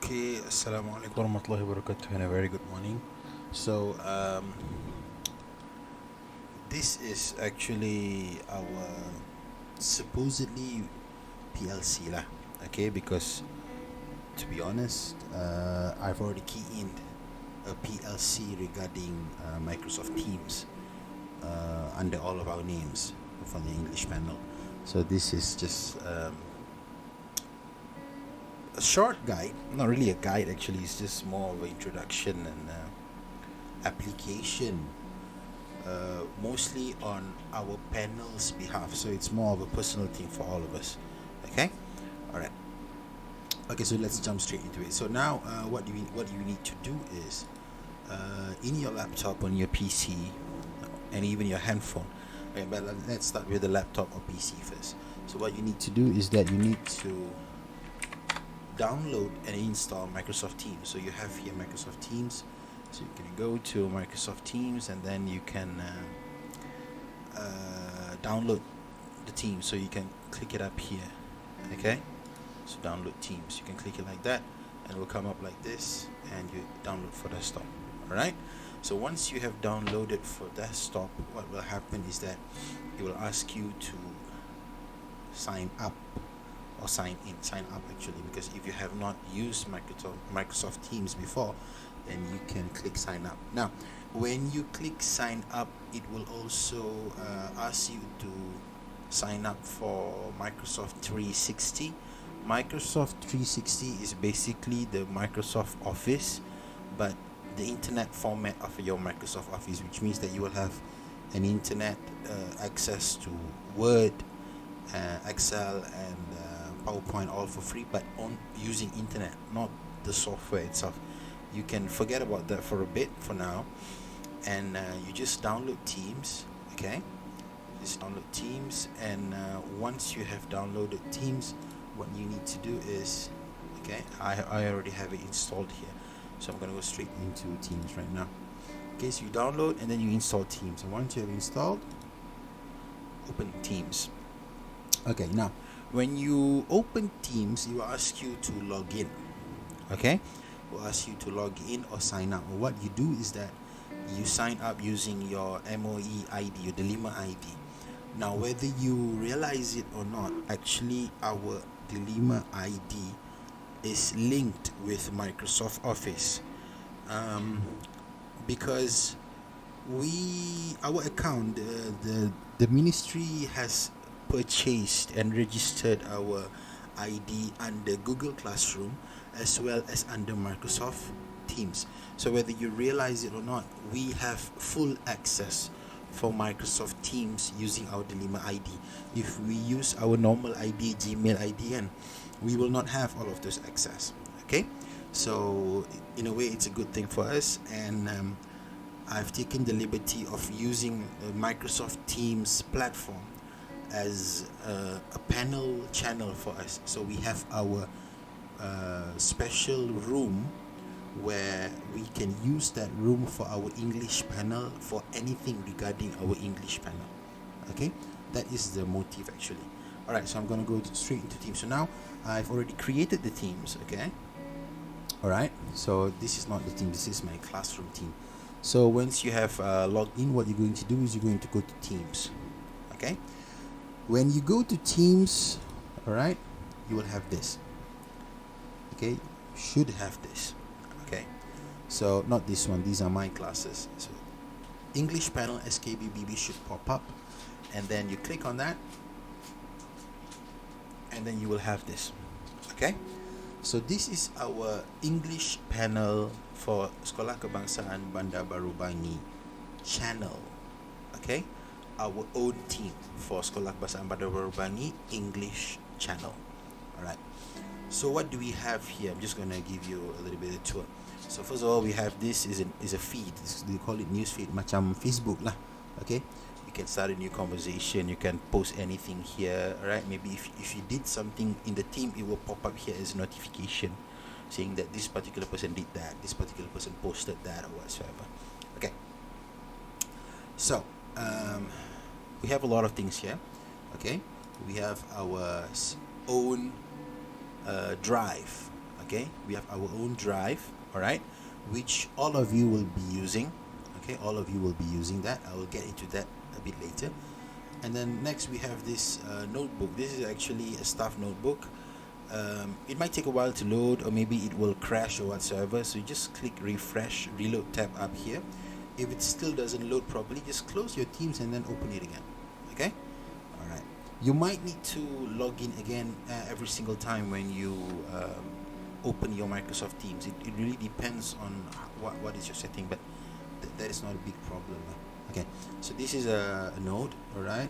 Okay, assalamu alaikum warahmatullahi wabarakatuh, and a very good morning. So, this is actually our supposedly PLC lah. Okay, because to be honest, I've already keyed in a PLC regarding Microsoft Teams under all of our names for the English panel. So this is just a short guide, not really a guide actually, it's just more of an introduction and application, mostly on our panel's behalf, so it's more of a personal thing for all of us. Okay, all right. Okay, so let's jump straight into it. So now what you need to do is in your laptop, on your PC, and even your handphone. Okay, but let's start with the laptop or PC first. So what you need to do is that you need to download and install Microsoft Teams. So you have here Microsoft Teams, so you can go to Microsoft Teams and then you can download the Teams. So you can click it up here. Okay, so download Teams, you can click it like that and it will come up like this, and you download for desktop. Alright, so once you have downloaded for desktop, what will happen is that it will ask you to sign up or sign up actually, because if you have not used Microsoft Teams before, then you can click sign up. Now when you click sign up, it will also ask you to sign up for Microsoft 360. Microsoft 360 is basically the Microsoft Office, but the internet format of your Microsoft Office, which means that you will have an internet access to Word, Excel and PowerPoint all for free, but on using internet, not the software itself. You can forget about that for a bit for now, and you just download Teams. Okay, just download Teams, and once you have downloaded Teams, what you need to do is, okay, I already have it installed here, so I'm gonna go straight into Teams right now. Okay, so you download and then you install Teams, and once you have installed, open Teams. Okay, now when you open Teams, it will ask you to log in. Okay, it will ask you to log in or sign up. What you do is that you sign up using your MOE ID, your Delima ID. Now whether you realize it or not, actually our Delima ID is linked with Microsoft Office, because our account, the ministry has purchased and registered our ID under Google Classroom as well as under Microsoft Teams. So whether you realize it or not, we have full access for Microsoft Teams using our Delima ID. If we use our normal ID, Gmail ID, and we will not have all of those access. Okay, so in a way it's a good thing for us, and I've taken the liberty of using Microsoft Teams platform as a panel channel for us. So we have our special room where we can use that room for our English panel, for anything regarding our English panel. Okay, that is the motive actually. Alright, so I'm going to go straight into Teams. So now I've already created the Teams. Okay, alright, so this is not the team, this is my classroom team. So once you have logged in, what you're going to do is you're going to go to Teams. Okay, when you go to Teams, alright, you will have this. Okay, should have this. Okay, so not this one, these are my classes. So English panel SKBBB should pop up, and then you click on that, and then you will have this. Okay, so this is our English panel for Sekolah Kebangsaan Bandar Baru Bangi channel. Okay, our own team for Sekolah Kebangsaan Bandar Baru Bangi English channel. Alright, so what do we have here? I'm just going to give you a little bit of a tour. So first of all, we have this is a feed. They call it news feed, macam Facebook lah. Okay, you can start a new conversation, you can post anything here. Alright, maybe if you did something in the team, it will pop up here as a notification saying that this particular person did that, this particular person posted that, or whatsoever. Okay, so we have a lot of things here. Okay, we have our own drive. Okay, we have our own drive, all right, which all of you will be using. Okay, all of you will be using that. I will get into that a bit later. And then next we have this notebook. This is actually a staff notebook. It might take a while to load, or maybe it will crash or whatsoever, so you just click refresh, reload tab up here. If it still doesn't load properly, just close your Teams and then open it again. Okay, all right. You might need to log in again every single time when you open your Microsoft Teams. It really depends on what is your setting, but that is not a big problem. Okay, so this is a node, all right,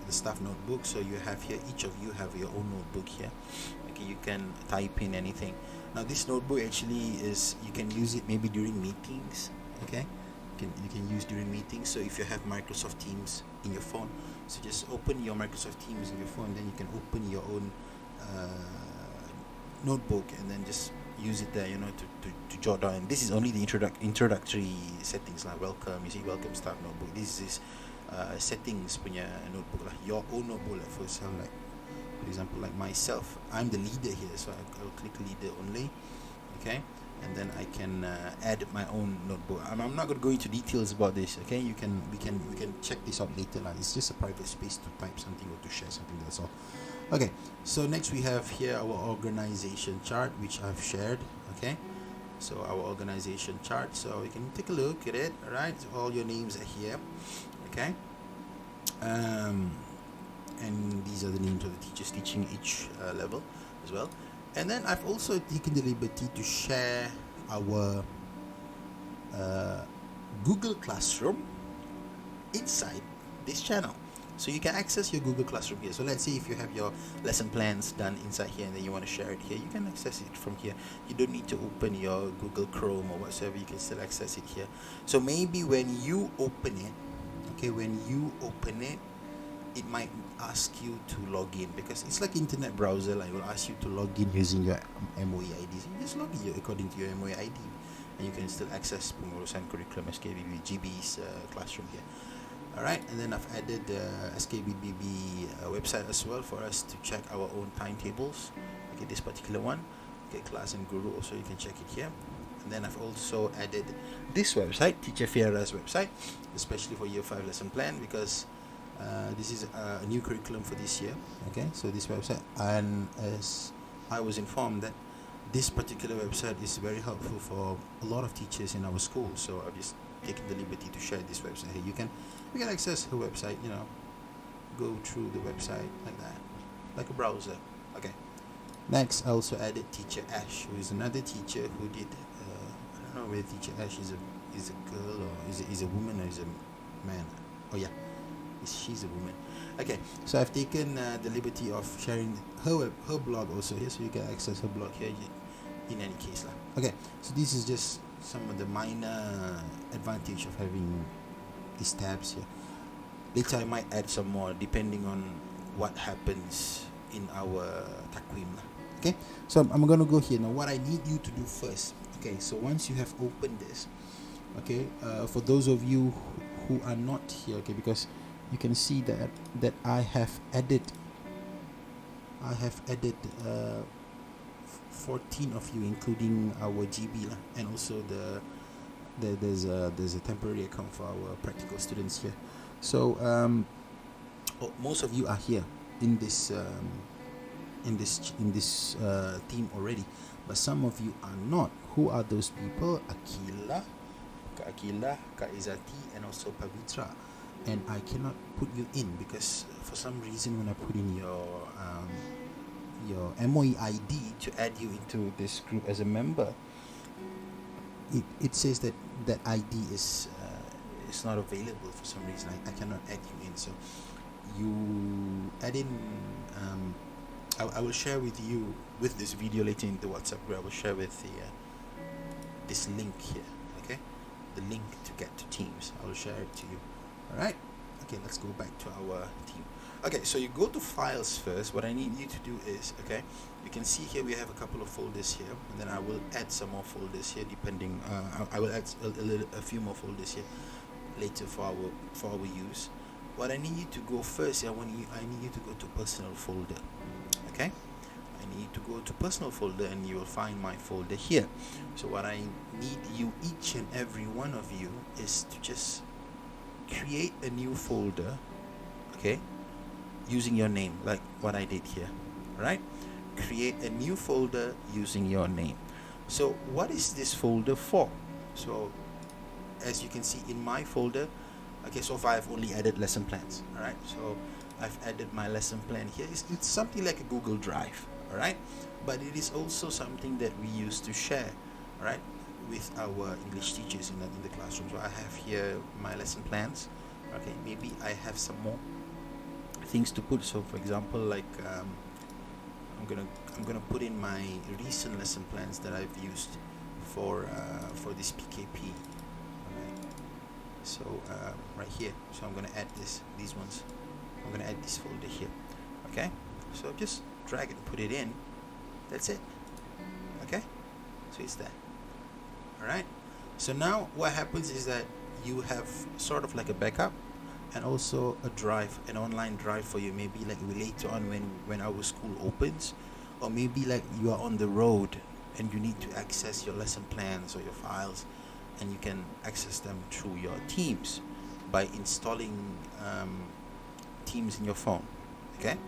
the staff notebook. So you have here, each of you have your own notebook here. Okay, you can type in anything. Now this notebook actually is, you can use it maybe during meetings. Okay, you can use during meetings. So if you have Microsoft Teams in your phone, so just open your Microsoft Teams in your phone, then you can open your own notebook and then just use it there, you know, to jot down. And this is only the introductory settings like welcome. You see, welcome staff notebook. This is settings punya notebook lah, your own notebook lah. For example, like for example, like myself, I'm the leader here, so I'll click leader only. Okay, and then I can add my own notebook. I'm not going to go into details about this. Okay, we can check this out later lah. It's just a private space to type something or to share something, that's all. Okay, so next we have here our organization chart, which I've shared. Okay, so our organization chart, so you can take a look at it. All right, so all your names are here. Okay, and these are the names of the teachers teaching each level as well. And then I've also taken the liberty to share our Google Classroom inside this channel. So you can access your Google Classroom here. So let's say if you have your lesson plans done inside here and then you want to share it here, you can access it from here. You don't need to open your Google Chrome or whatsoever. You can still access it here. So maybe when you open it, okay, when you open it, it might ask you to log in, because it's like internet browser. Like, it will ask you to log in using your MOE ID. So you just log in according to your MOE ID, and you can still access Pengurusan Curriculum SKBBB GB's classroom here. Alright, and then I've added the SKBBB website as well for us to check our own timetables. Okay, this particular one, okay, class and guru, also you can check it here. And then I've also added this website, Teacher Fiera's website, especially for Year 5 lesson plan, because this is a new curriculum for this year. Okay, so this website, and as I was informed that this particular website is very helpful for a lot of teachers in our school, so I've just taken the liberty to share this website here. You can access her website, you know, go through the website like that, like a browser. Okay, next I also added Teacher Ash, who is another teacher who did I don't know whether Teacher Ash is a girl or is a woman or is a man. Oh yeah, she's a woman. Okay, so I've taken the liberty of sharing her blog also here, so you can access her blog here in any case lah. Okay, so this is just some of the minor advantage of having these tabs here. Later I might add some more depending on what happens in our takwim lah. Okay, so I'm gonna go here now. What I need you to do first, okay, so once you have opened this, okay, for those of you who are not here, okay, because you can see that I have added 14 of you, including our GB lah, and also there's a temporary account for our practical students here. So most of you are here in this team already, but some of you are not. Who are those people? Kak Akila, Kak Izati, and also Pavitra. And I cannot put you in because for some reason when I put in your MOE ID to add you into this group as a member, it says that ID is not available for some reason. I cannot add you in. So you add in. I will share with you with this video later in the WhatsApp group. I will share with this link here. Okay, the link to get to Teams. I will share it to you. Alright, okay, let's go back to our team. Okay, so you go to files first. What I need you to do is, okay, you can see here we have a couple of folders here, and then I will add some more folders here depending, I will add a few more folders here later for our use. What I need you to go first, I need you to go to personal folder. Okay, and you need to go to personal folder, and you will find my folder here. So what I need you, each and every one of you, is to just create a new folder, okay, using your name, like what I did here. All right, create a new folder using your name. So what is this folder for? So as you can see in my folder, okay, so far I've only added lesson plans. All right, so I've added my lesson plan here. It's something like a Google Drive. All right, but it is also something that we use to share, all right, with our English teachers in the classroom. So I have here my lesson plans. Okay, maybe I have some more things to put. So for example, like I'm gonna put in my recent lesson plans that I've used for this PKP. Alright. So right here. So I'm gonna add these ones. I'm gonna add this folder here. Okay. So just drag it and put it in. That's it. Okay. So it's there. All right. So now what happens is that you have sort of like a backup, and also a drive, an online drive for you, maybe like later on when our school opens, or maybe like you are on the road and you need to access your lesson plans or your files, and you can access them through your Teams by installing Teams in your phone. Okay,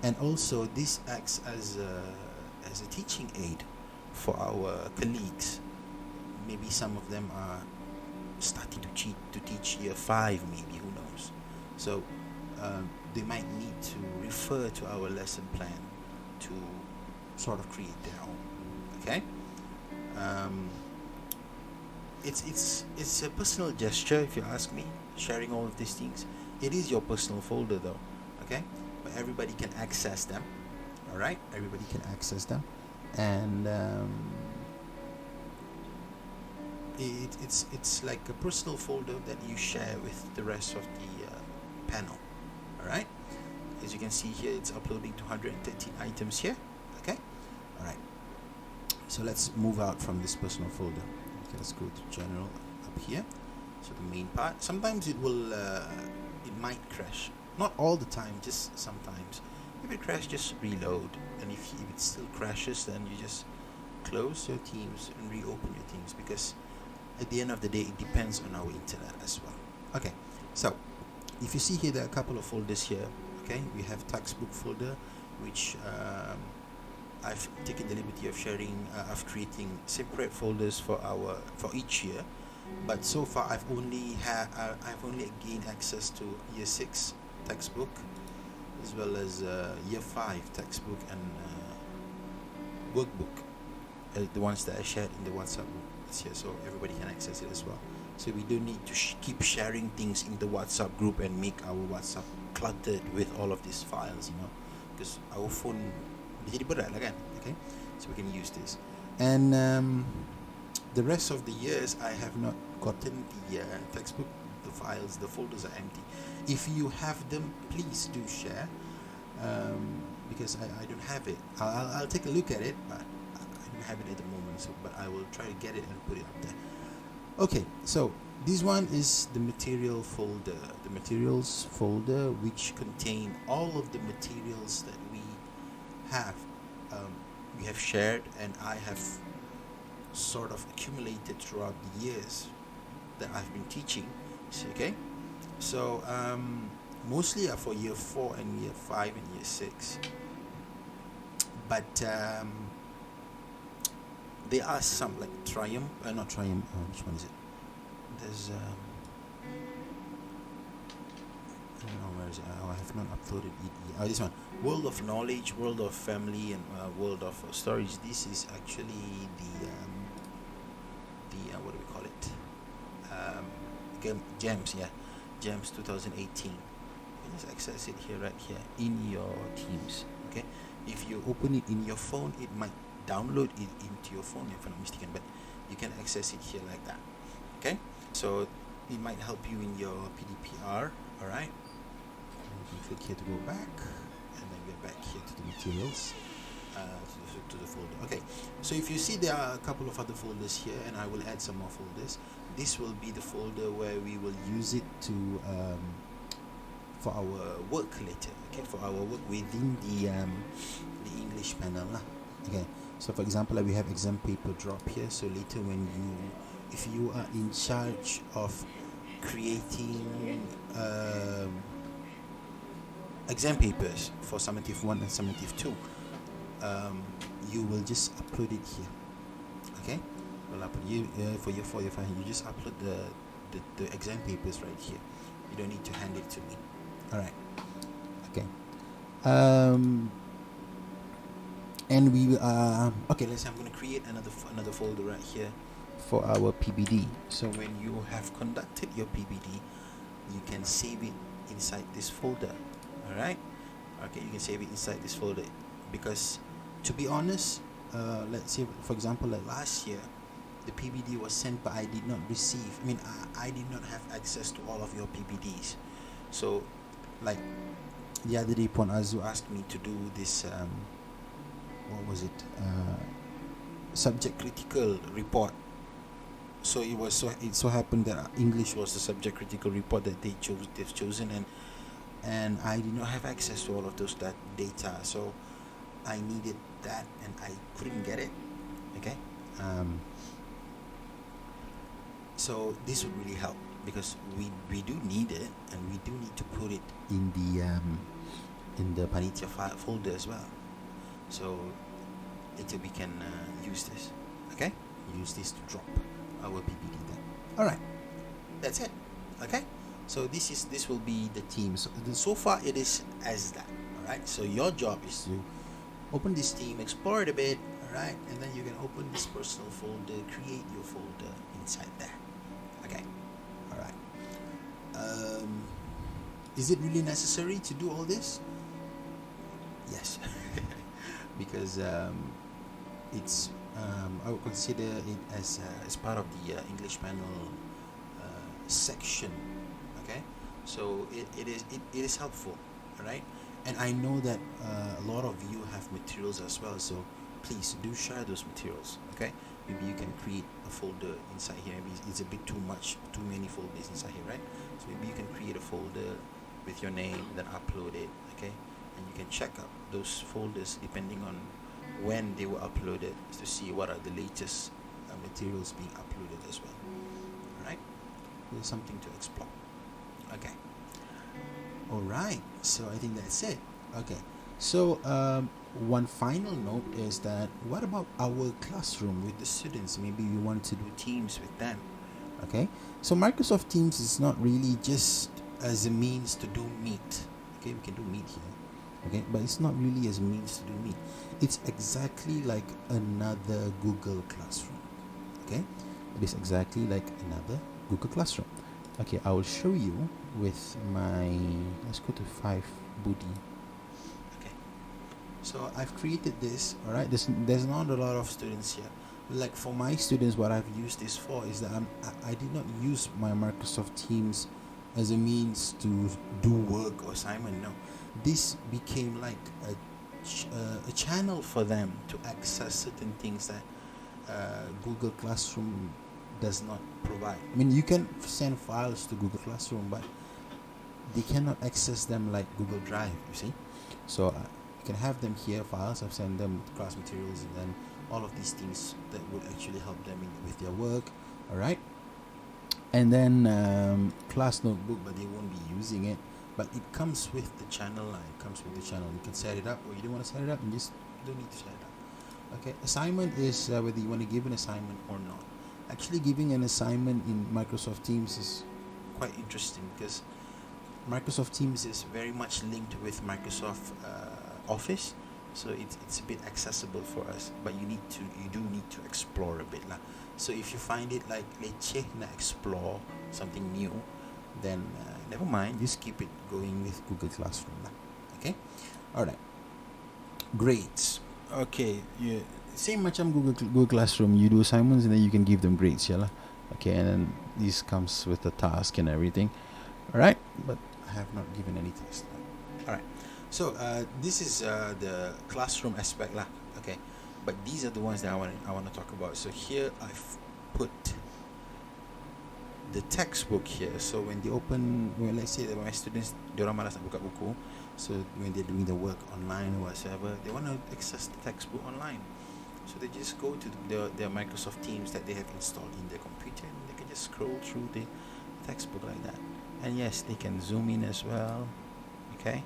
and also this acts as a teaching aid for our colleagues. Maybe some of them are starting to teach year 5, maybe, who knows. So they might need to refer to our lesson plan to sort of create their own. Okay, it's a personal gesture, if you ask me, sharing all of these things. It is your personal folder though. Okay, but everybody can access them. All right, everybody can access them, and it's like a personal folder that you share with the rest of the panel. All right, as you can see here, it's uploading to 113 items here. Okay, all right, so let's move out from this personal folder. Okay, let's go to general up here. So the main part, sometimes it will it might crash, not all the time, just sometimes. If it crashes, just reload, and if it still crashes, then you just close your Teams and reopen your Teams, because at the end of the day, it depends on our internet as well. Okay, so if you see here, there are a couple of folders here. Okay, we have textbook folder, which I've taken the liberty of sharing, of creating separate folders for each year. But so far, I've only gained access to year 6 textbook, as well as year 5 textbook and workbook, the ones that I shared in the WhatsApp group this year, so everybody can access it as well. So we don't need to keep sharing things in the WhatsApp group and make our WhatsApp cluttered with all of these files, because our phone jadi berat lah kan. Okay, so we can use this. And the rest of the years, I have not gotten the textbook, the files, the folders are empty. If you have them, please do share, because I don't have it. I'll take a look at it, but I don't have it at the moment. So, but I will try to get it and put it up there. Okay, so this one is the material folder, the materials folder, which contain all of the materials that we have shared, and I have sort of accumulated throughout the years that I've been teaching. Okay, so mostly are for year 4 and year 5 and year 6, but there are some like Triumph, not Triumph, which one is it? There's I don't know, where is it? I have not uploaded it yet. Oh, this one, World of Knowledge, World of Family, and World of Stories. This is actually the what do we call it? Gems, yeah, Gems 2018. You can just access it here, right here in your Teams. Okay, if you open it in your phone, it might download it into your phone, if I'm not mistaken, but you can access it here like that. Okay, so it might help you in your PDPR. All right, you can click here to go back, and then get back here to the materials, to the folder. Okay, so if you see, there are a couple of other folders here, and I will add some more folders. This will be the folder where we will use it to for our work later. Okay, for our work within the English panel lah. Okay, so for example, we have exam paper drop here. So later when if you are in charge of creating exam papers for summative 1 and summative 2, you will just upload it here. Okay, well, for your 5, you just upload the exam papers right here. You don't need to hand it to me. All right. Okay. And we okay. Let's say I'm going to create another folder right here for our PBD. So when you have conducted your PBD, you can save it inside this folder. All right. Okay, you can save it inside this folder because, to be honest, let's say for example, like last year, the PBD was sent, but I did not receive. I mean, I did not have access to all of your PBDs. So, like the other day, Pon Azu asked me to do this. What was it? Subject critical report. So it so happened that English was the subject critical report that they've chosen, and I did not have access to all of those data. So I needed that, and I couldn't get it. Okay. So this would really help because we do need it, and we do need to put it in the panitia file folder as well. So later we can use this. Okay, use this to drop our PPD there. All right, that's it. Okay, so this will be the team. So far it is as that. All right, so your job is to open this team, explore it a bit. All right, and then you can open this personal folder, create your folder inside there. Okay, all right. Is it really necessary to do all this? Yes, because it's I would consider it as part of the English panel section. Okay, so it is helpful, all right. And I know that a lot of you have materials as well, so please do share those materials. Okay, maybe you can create a folder inside here. Maybe it's a bit too many folders inside here, right? So maybe you can create a folder with your name, then upload it. Okay, and you can check out those folders depending on when they were uploaded to see what are the latest materials being uploaded as well. All right, there's something to explore. Okay. All right, so I think that's it. Okay, so one final note is that what about our classroom with the students? Maybe we want to do Teams with them. Okay, so Microsoft Teams is not really just as a means to do Meet. Okay, we can do Meet here. Okay, but it's not really as a means to do Meet. It's exactly like another Google Classroom. Okay, it is exactly like another Google Classroom. Okay, I will show you with my, let's go to 5 Budi. Okay, so I've created this. All right, there's not a lot of students here. Like for my students, what I've used this for is that I did not use my Microsoft Teams as a means to do work or assignment. No, this became like a channel for them to access certain things that Google Classroom does not provide. I mean, you can send files to Google Classroom, but they cannot access them like Google Drive, you see. So you can have them here, files. I've sent them class materials, and then all of these things that would actually help them with their work. All right, and then class notebook, but they won't be using it. But it comes with the channel. It comes with the channel. You can set it up, or you don't want to set it up, and you don't need to set it up. Okay, assignment is whether you want to give an assignment or not. Actually, giving an assignment in Microsoft Teams is quite interesting because Microsoft Teams is very much linked with Microsoft Office, so it's a bit accessible for us. But you do need to explore a bit lah. So if you find it like leceh na explore something new, then never mind. Just keep it going with Google Classroom lah. Okay, all right. Grades. Okay, yeah. Same macam Google Classroom, you do assignments and then you can give them grades, yeah lah. Okay, and then this comes with the task and everything. Alright, but I have not given any test. Alright, so this is the classroom aspect lah. Okay, but these are the ones that I want to talk about. So here I've put the textbook here. So when they open, well, let's say that my students, diorang malas nak buka buku, so when they're doing the work online or whatever, they want to access the textbook online. So they just go to their Microsoft Teams that they have installed in their computer, and they can just scroll through the textbook like that. And yes, they can zoom in as well, okay,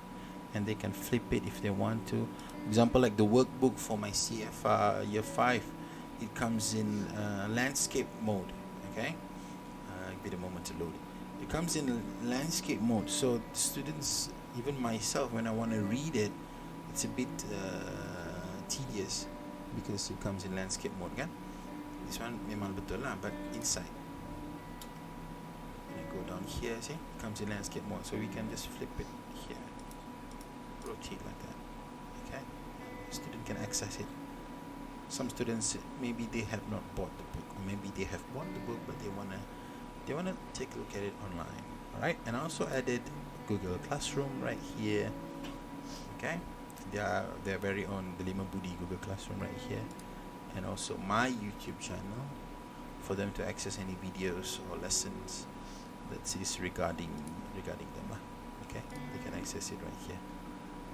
and they can flip it if they want to. Example, like the workbook for my CFR year 5, it comes in landscape mode, okay. Give it a moment to load it. It comes in landscape mode, so the students, even myself, when I want to read it, it's a bit tedious because it comes in landscape mode, kan? This one memang betul lah, but inside. And I go down here, see, it comes in landscape mode, so we can just flip it here, rotate like that, okay? Student can access it. Some students, maybe they have not bought the book, or maybe they have bought the book, but they wanna take a look at it online. All right, and I also added Google Classroom right here, okay? Their very own Delima Budi Google Classroom right here, and also my YouTube channel for them to access any videos or lessons that is regarding them. Okay, they can access it right here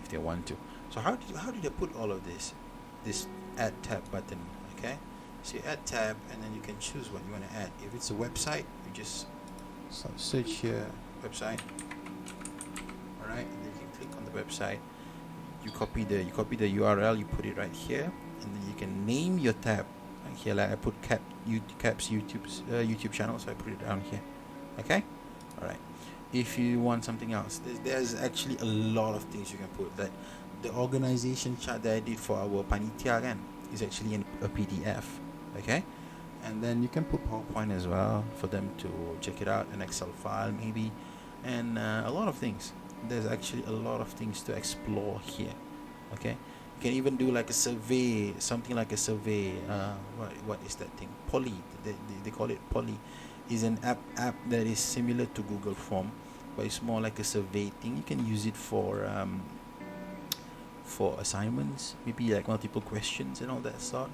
if they want to. So how did I put all of this? This add tab button, okay? So you add tab, and then you can choose what you want to add. If it's a website, you just search here website. All right, and then you can click on the website. You copy the URL, you put it right here, and then you can name your tab right here. Like I put Cap's YouTube channel, so I put it down here. Okay, all right. If you want something else, there's actually a lot of things you can put. That the organization chart that I did for our panitia kan is actually in a PDF. Okay, and then you can put PowerPoint as well for them to check it out, an Excel file maybe, and a lot of things. There's actually a lot of things to explore here. Okay, you can even do like a survey, something like a survey. What is that thing? Poly, they call it Poly. Is an app that is similar to Google Form, but it's more like a survey thing. You can use it for assignments, maybe like multiple questions and all that sort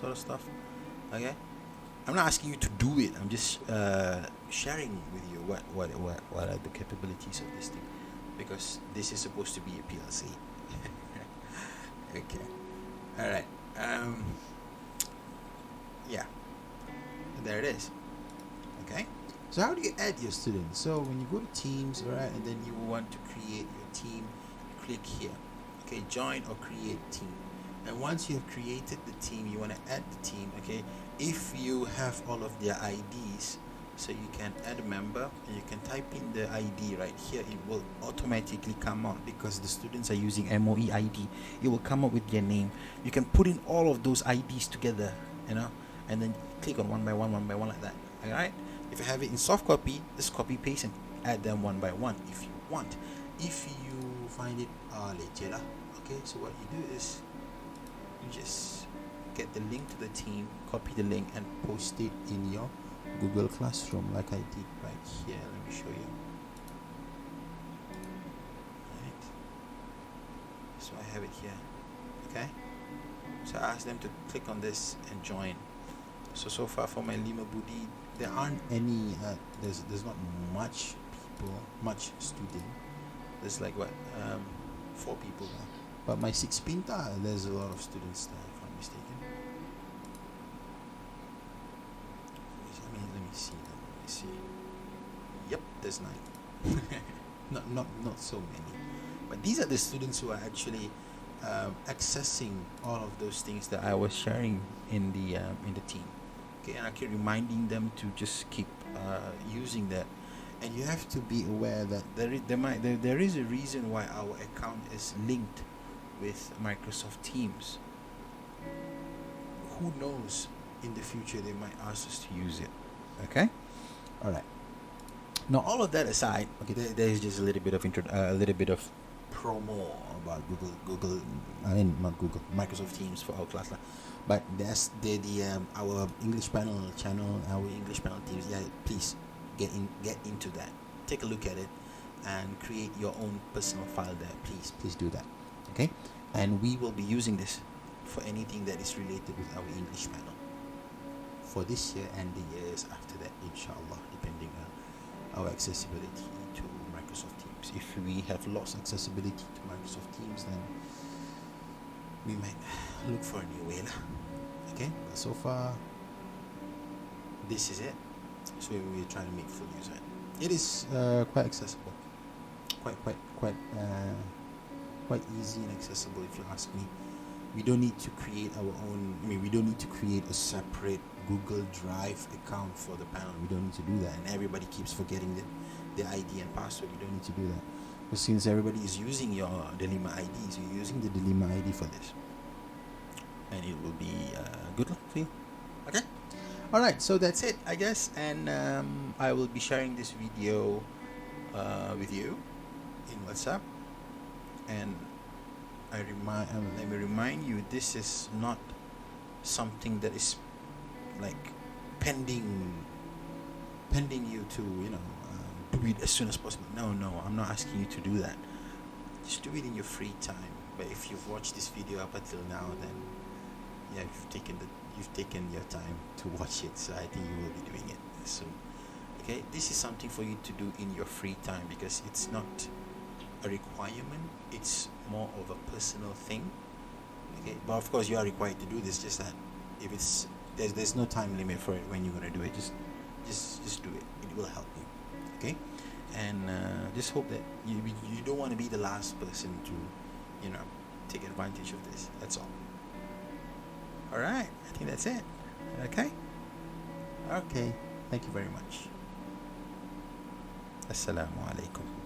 of stuff. Okay, I'm not asking you to do it. I'm just sharing with you what are the capabilities of this thing, because this is supposed to be a PLC. Okay, all right. Yeah, there it is. Okay, so how do you add your students? So when you go to Teams, all right, and then you want to create your team, click here. Okay, join or create team. And once you have created the team, you want to add the team. Okay, if you have all of their IDs, so you can add a member and you can type in the ID right here. It will automatically come out because the students are using MOE ID. It will come up with their name. You can put in all of those IDs together, you know, and then click on one by one like that. All right. If you have it in soft copy, just copy paste and add them one by one if you want. If you find it leceh lah. Okay, so what you do is you just get the link to the team, copy the link and post it in your Google Classroom like I did right here. Let me show you. Right. So I have it here. Okay. So I ask them to click on this and join. So far for my Lima Budi, there aren't any. There's not much student. There's like 4 people now. But my 6 Pinta, there's a lot of students there, if I'm not mistaken. Let me see. Yep, there's 9. not so many. But these are the students who are actually accessing all of those things that I was sharing in the team. Okay, and I keep reminding them to just keep using that. And you have to be aware that there is a reason why our account is linked with Microsoft Teams. Who knows, in the future they might ask us to use it. Okay, all right. Now all of that aside, okay, there is just a little bit of promo about Microsoft Teams for our class, but that's our English panel channel, our English panel teams. Yeah, please get into that. Take a look at it and create your own personal file there. Please do that. Okay, and we will be using this for anything that is related with our English panel for this year and the years after that, inshallah, depending on our accessibility to Microsoft Teams. If we have lost accessibility to Microsoft Teams, then we might look for a new way. Okay, but so far this is it. So we're trying to make full use of it. It is quite accessible, quite easy and accessible, if you ask me. We don't need to create our own. We don't need to create a separate Google Drive account for the panel. We don't need to do that, and everybody keeps forgetting the ID and password. You don't need to do that, because since everybody is using your Delima ID, so you're using the Delima ID for this, and it will be good luck for you. Okay. All right, so that's it, I guess, and I will be sharing this video with you in WhatsApp. And let me remind you, this is not something that is like pending you to do it as soon as possible. No, I'm not asking you to do that. Just do it in your free time. But if you've watched this video up until now, then yeah, you've taken your time to watch it, so I think you will be doing it soon. Okay, this is something for you to do in your free time, because it's not a requirement, it's more of a personal thing. Okay, but of course you are required to do this, just that if it's there's no time limit for it when you're gonna do it. Just do it. It will help you. Okay, and just hope that you don't want to be the last person to take advantage of this. That's all. Alright, I think that's it. Okay, thank you very much. Assalamu alaikum.